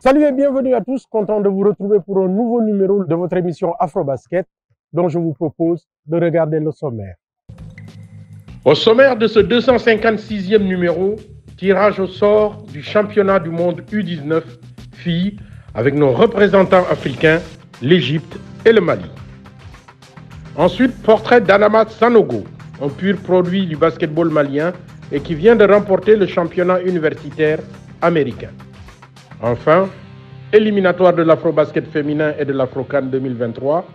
Salut et bienvenue à tous, content de vous retrouver pour un nouveau numéro de votre émission Afrobasket dont je vous propose de regarder le sommaire. Au sommaire de ce 256e numéro, tirage au sort du championnat du monde U19 filles avec nos représentants africains, l'Égypte et le Mali. Ensuite, portrait d'Adama Sanogo, un pur produit du basketball malien et qui vient de remporter le championnat universitaire américain. Enfin, éliminatoire de l'Afrobasket féminin et de l'Afro-CAN 2023,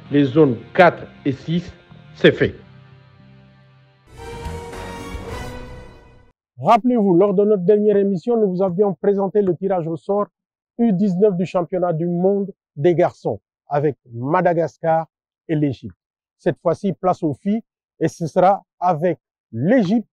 les zones 4 et 6, c'est fait. Rappelez-vous, lors de notre dernière émission, nous vous avions présenté le tirage au sort U19 du championnat du monde des garçons avec Madagascar et l'Égypte. Cette fois-ci, place aux filles et ce sera avec l'Égypte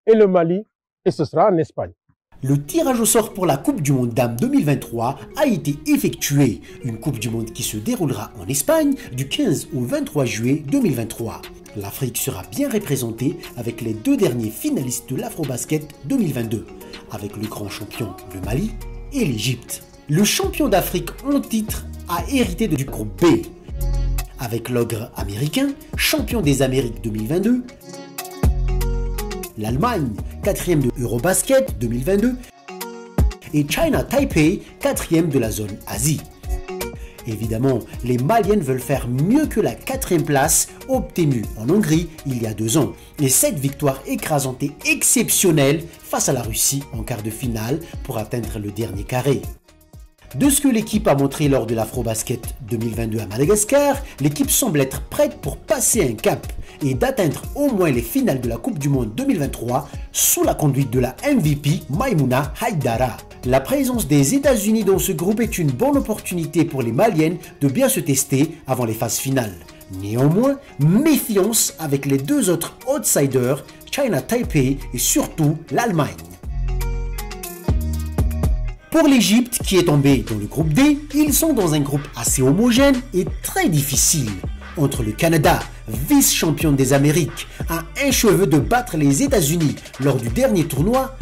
et le Mali et ce sera en Espagne. Le tirage au sort pour la Coupe du Monde Dames 2023 a été effectué. Une Coupe du Monde qui se déroulera en Espagne du 15 au 23 juillet 2023. L'Afrique sera bien représentée avec les deux derniers finalistes de l'Afrobasket 2022, avec le grand champion, le Mali, et l'Égypte. Le champion d'Afrique en titre a hérité du groupe B, avec l'ogre américain, champion des Amériques 2022, l'Allemagne, 4e de Eurobasket 2022, et China Taipei, 4e de la zone Asie. Évidemment, les Maliennes veulent faire mieux que la 4e place obtenue en Hongrie il y a 2 ans, et cette victoire écrasante et exceptionnelle face à la Russie en quart de finale pour atteindre le dernier carré. De ce que l'équipe a montré lors de l'Afrobasket 2022 à Madagascar, l'équipe semble être prête pour passer un cap et d'atteindre au moins les finales de la Coupe du Monde 2023 sous la conduite de la MVP Maimouna Haidara. La présence des États-Unis dans ce groupe est une bonne opportunité pour les Maliennes de bien se tester avant les phases finales. Néanmoins, méfiance avec les deux autres outsiders, China Taipei et surtout l'Allemagne. Pour l'Égypte, qui est tombée dans le groupe D, ils sont dans un groupe assez homogène et très difficile. Entre le Canada, vice-champion des Amériques, à un cheveu de battre les États-Unis lors du dernier tournoi,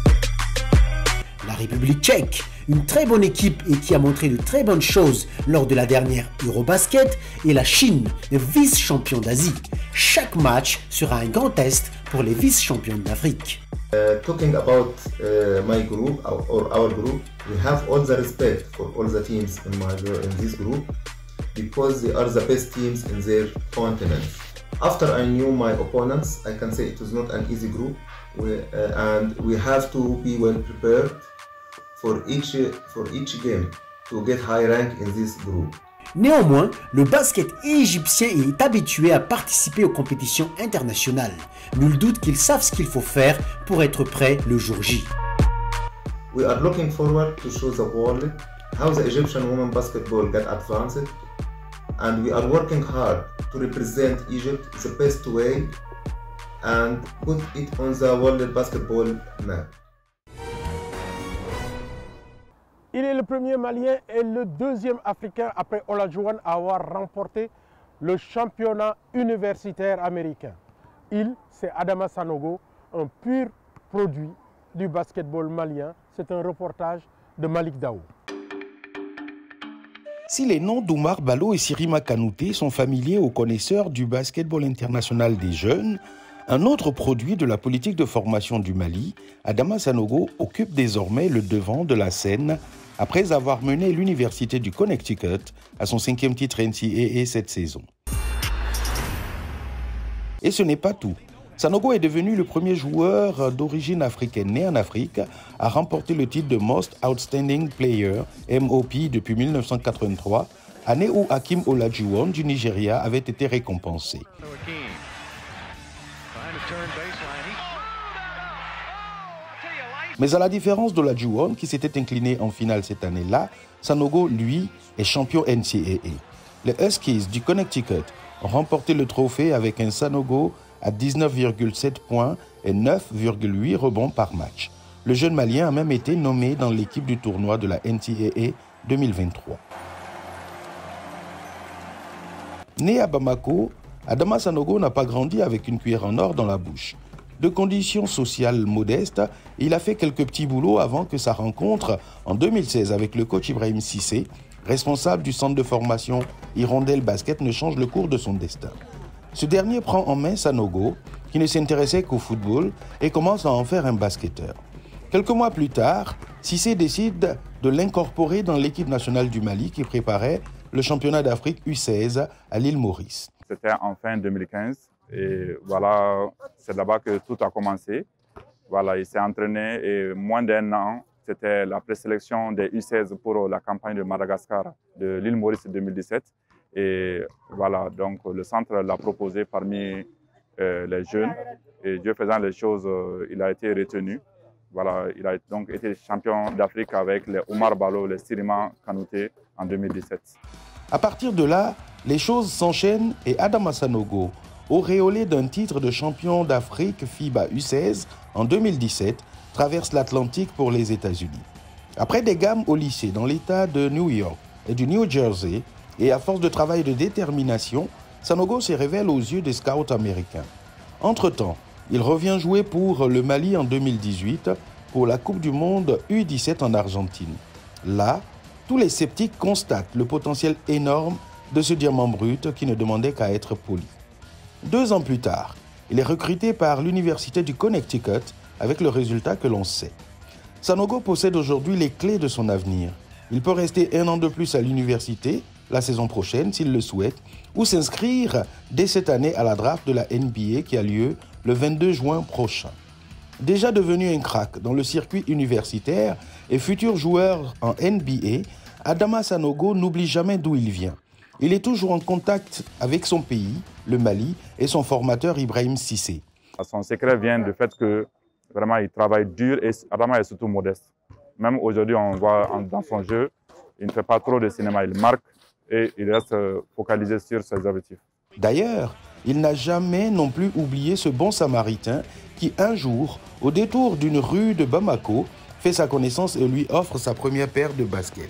la République tchèque, une très bonne équipe et qui a montré de très bonnes choses lors de la dernière Eurobasket, et la Chine, vice-champion d'Asie. Chaque match sera un grand test pour les vice-champions d'Afrique. Talking about my group or our group, we have all the respect for all the teams in this group because they are the best teams in their continent. After I knew my opponents, I can say it was not an easy group, and we have to be well prepared for each game to get high rank in this group. Néanmoins, le basket égyptien est habitué à participer aux compétitions internationales. Nul doute qu'ils savent ce qu'il faut faire pour être prêts le jour J. We are looking forward to show the world how the Egyptian women basketball got advanced, and we are working hard to represent Egypt the best way and put it on the world basketball map. Il est le premier Malien et le deuxième Africain après Olajuwon à avoir remporté le championnat universitaire américain. Il, c'est Adama Sanogo, un pur produit du basketball malien. C'est un reportage de Malik Daou. Si les noms d'Oumar Ballo et Sirima Kanouté sont familiers aux connaisseurs du basketball international des jeunes, un autre produit de la politique de formation du Mali, Adama Sanogo, occupe désormais le devant de la scène après avoir mené l'Université du Connecticut à son 5e titre NCAA cette saison. Et ce n'est pas tout. Sanogo est devenu le premier joueur d'origine africaine né en Afrique à remporter le titre de Most Outstanding Player, MOP, depuis 1983, année où Hakeem Olajuwon du Nigeria avait été récompensé. Mais à la différence d'Olajuwon, qui s'était incliné en finale cette année-là, Sanogo, lui, est champion NCAA. Les Huskies du Connecticut ont remporté le trophée avec un Sanogo à 19,7 points et 9,8 rebonds par match. Le jeune Malien a même été nommé dans l'équipe du tournoi de la NCAA 2023. Né à Bamako, Adama Sanogo n'a pas grandi avec une cuillère en or dans la bouche. de conditions sociales modestes, il a fait quelques petits boulots avant que sa rencontre en 2016 avec le coach Ibrahim Cissé, responsable du centre de formation Hirondelle Basket, ne change le cours de son destin. Ce dernier prend en main Sanogo, qui ne s'intéressait qu'au football, et commence à en faire un basketteur. Quelques mois plus tard, Cissé décide de l'incorporer dans l'équipe nationale du Mali qui préparait le championnat d'Afrique U16 à l'île Maurice. C'était en fin 2015 et voilà, c'est là-bas que tout a commencé. Voilà, il s'est entraîné et moins d'un an, c'était la présélection des U16 pour la campagne de Madagascar de l'île Maurice 2017. Et voilà, donc le centre l'a proposé parmi les jeunes. Et Dieu faisant les choses, il a été retenu. Voilà, il a donc été champion d'Afrique avec les Oumar Ballo, les Sirima Kanouté en 2017. À partir de là, les choses s'enchaînent et Adama Sanogo, auréolé d'un titre de champion d'Afrique FIBA U16 en 2017, traverse l'Atlantique pour les États-Unis. Après des gammes au lycée dans l'État de New York et du New Jersey, et à force de travail et de détermination, Sanogo se révèle aux yeux des scouts américains. Entre-temps, il revient jouer pour le Mali en 2018 pour la Coupe du Monde U17 en Argentine. Là, tous les sceptiques constatent le potentiel énorme de ce diamant brut qui ne demandait qu'à être poli. 2 ans plus tard, il est recruté par l'Université du Connecticut avec le résultat que l'on sait. Sanogo possède aujourd'hui les clés de son avenir. Il peut rester 1 an de plus à l'université la saison prochaine s'il le souhaite ou s'inscrire dès cette année à la draft de la NBA qui a lieu le 22 juin prochain. Déjà devenu un crack dans le circuit universitaire et futur joueur en NBA, Adama Sanogo n'oublie jamais d'où il vient. Il est toujours en contact avec son pays, le Mali, et son formateur Ibrahim Cissé. Son secret vient du fait que vraiment il travaille dur et Adama est surtout modeste. Même aujourd'hui, on voit dans son jeu, il ne fait pas trop de cinéma, il marque et il reste focalisé sur ses objectifs. D'ailleurs, il n'a jamais non plus oublié ce bon samaritain qui un jour, au détour d'une rue de Bamako, fait sa connaissance et lui offre sa première paire de baskets.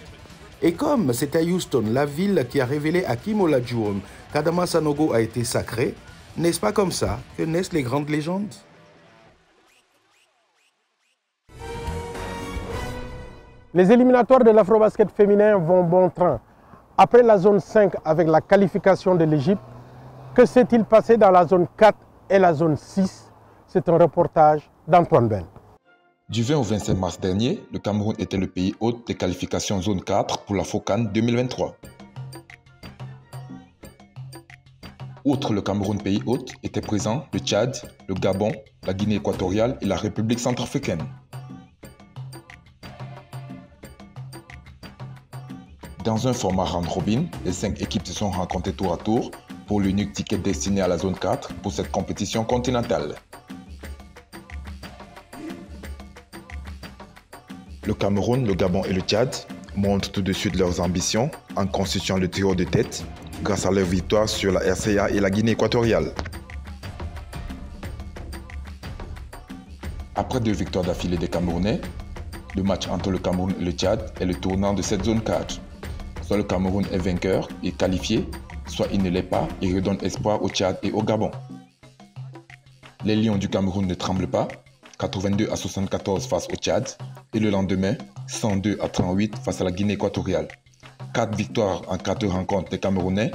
Et comme c'est à Houston, la ville qui a révélé à Hakeem Olajuwon qu'Adama Sanogo a été sacré, n'est-ce pas comme ça que naissent les grandes légendes? Les éliminatoires de l'Afrobasket féminin vont bon train. Après la zone 5 avec la qualification de l'Égypte, que s'est-il passé dans la zone 4 et la zone 6? C'est un reportage d'Antoine Bell. Du 20 au 25 mars dernier, le Cameroun était le pays hôte des qualifications zone 4 pour l'Afro-CAN 2023. Outre le Cameroun pays hôte, étaient présents le Tchad, le Gabon, la Guinée équatoriale et la République centrafricaine. Dans un format round-robin, les 5 équipes se sont rencontrées tour à tour pour l'unique ticket destiné à la zone 4 pour cette compétition continentale. Le Cameroun, le Gabon et le Tchad montrent tout de suite leurs ambitions en constituant le trio de tête grâce à leur victoire sur la RCA et la Guinée équatoriale. Après 2 victoires d'affilée des Camerounais, le match entre le Cameroun et le Tchad est le tournant de cette zone 4. Soit le Cameroun est vainqueur et qualifié, soit il ne l'est pas et redonne espoir au Tchad et au Gabon. Les Lions du Cameroun ne tremblent pas, 82 à 74 face au Tchad, et le lendemain, 102 à 38 face à la Guinée équatoriale. 4 victoires en 4 rencontres des Camerounais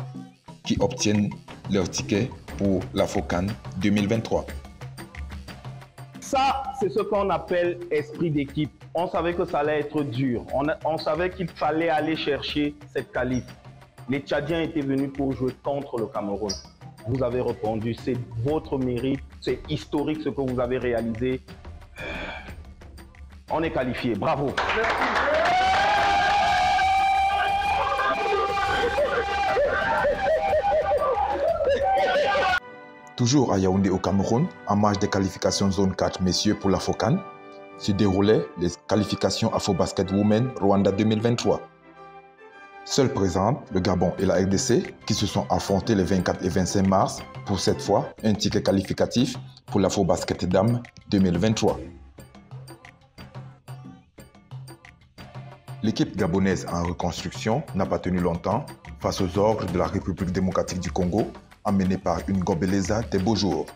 qui obtiennent leur ticket pour l'Afro-CAN 2023. Ça, c'est ce qu'on appelle esprit d'équipe. On savait que ça allait être dur. On savait qu'il fallait aller chercher cette qualif. Les Tchadiens étaient venus pour jouer contre le Cameroun. Vous avez répondu, c'est votre mérite, c'est historique ce que vous avez réalisé. On est qualifié, bravo. Toujours à Yaoundé au Cameroun, en marge des qualifications zone 4 messieurs pour l'Afro-CAN, se déroulaient les qualifications Afro-Basket Women Rwanda 2023. Seuls présentes le Gabon et la RDC qui se sont affrontés les 24 et 25 mars pour cette fois un ticket qualificatif pour l'Afro-Basket Dames 2023. L'équipe gabonaise en reconstruction n'a pas tenu longtemps face aux ogres de la République démocratique du Congo, emmenée par une Gobeleza des beaux jours.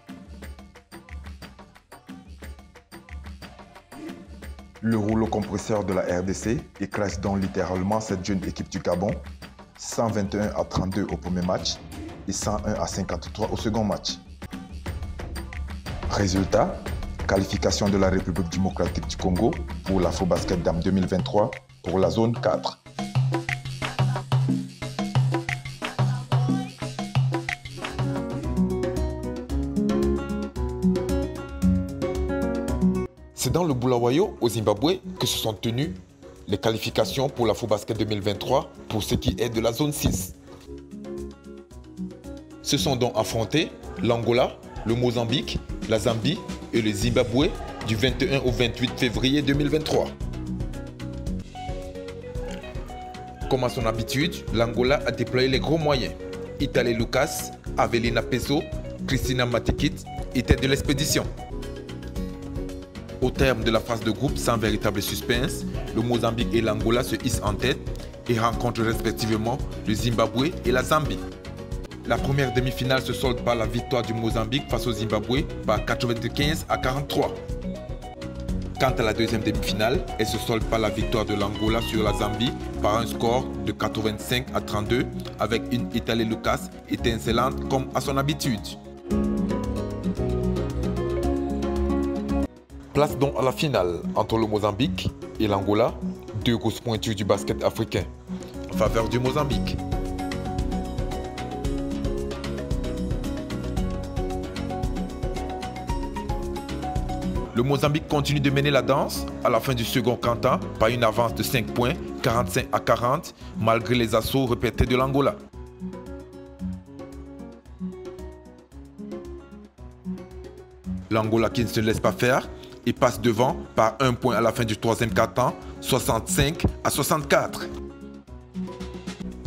Le rouleau compresseur de la RDC écrase donc littéralement cette jeune équipe du Gabon, 121-32 au premier match et 101-53 au second match. Résultat, qualification de la République démocratique du Congo pour l'Afrobasket Dames 2023 pour la zone 4. C'est dans le Bulawayo, au Zimbabwe, que se sont tenues les qualifications pour l'Afrobasket 2023 pour ce qui est de la zone 6. Se sont donc affrontés l'Angola, le Mozambique, la Zambie et le Zimbabwe du 21 au 28 février 2023. Comme à son habitude, l'Angola a déployé les gros moyens. Italie Lucas, Avelina Peso, Christina Matekit étaient de l'expédition. Au terme de la phase de groupe sans véritable suspense, le Mozambique et l'Angola se hissent en tête et rencontrent respectivement le Zimbabwe et la Zambie. La première demi-finale se solde par la victoire du Mozambique face au Zimbabwe par 95-43. Quant à la deuxième demi-finale, elle se solde par la victoire de l'Angola sur la Zambie par un score de 85-32 avec une Italie Lucas étincelante comme à son habitude. Place donc à la finale entre le Mozambique et l'Angola, deux grosses pointures du basket africain en faveur du Mozambique. Le Mozambique continue de mener la danse à la fin du second quart-temps par une avance de 5 points, 45-40, malgré les assauts répétés de l'Angola. L'Angola qui ne se laisse pas faire et passe devant par 1 point à la fin du troisième quart-temps, 65-64.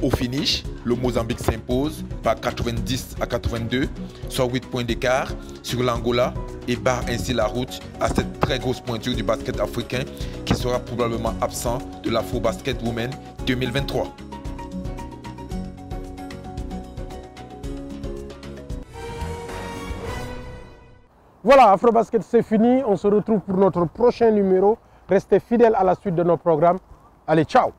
Au finish, le Mozambique s'impose par 90-82, soit 8 points d'écart sur l'Angola et barre ainsi la route à cette très grosse pointure du basket africain qui sera probablement absent de l'Afrobasket Women 2023. Voilà, Afrobasket c'est fini. On se retrouve pour notre prochain numéro. Restez fidèles à la suite de nos programmes. Allez, ciao!